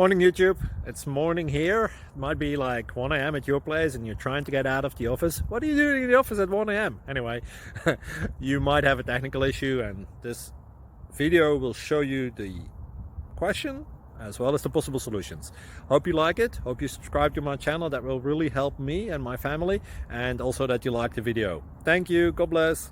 Morning YouTube, it's morning here. It might be like 1 a.m. at your place and you're trying to get out of the office. What are you doing in the office at 1 a.m.? Anyway, you might have a technical issue and this video will show you the question as well as the possible solutions. Hope you like it, hope you subscribe to my channel. That will really help me and my family, and also that you like the video. Thank you, God bless.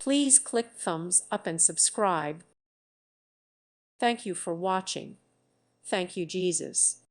Please click thumbs up and subscribe. Thank you for watching. Thank you, Jesus.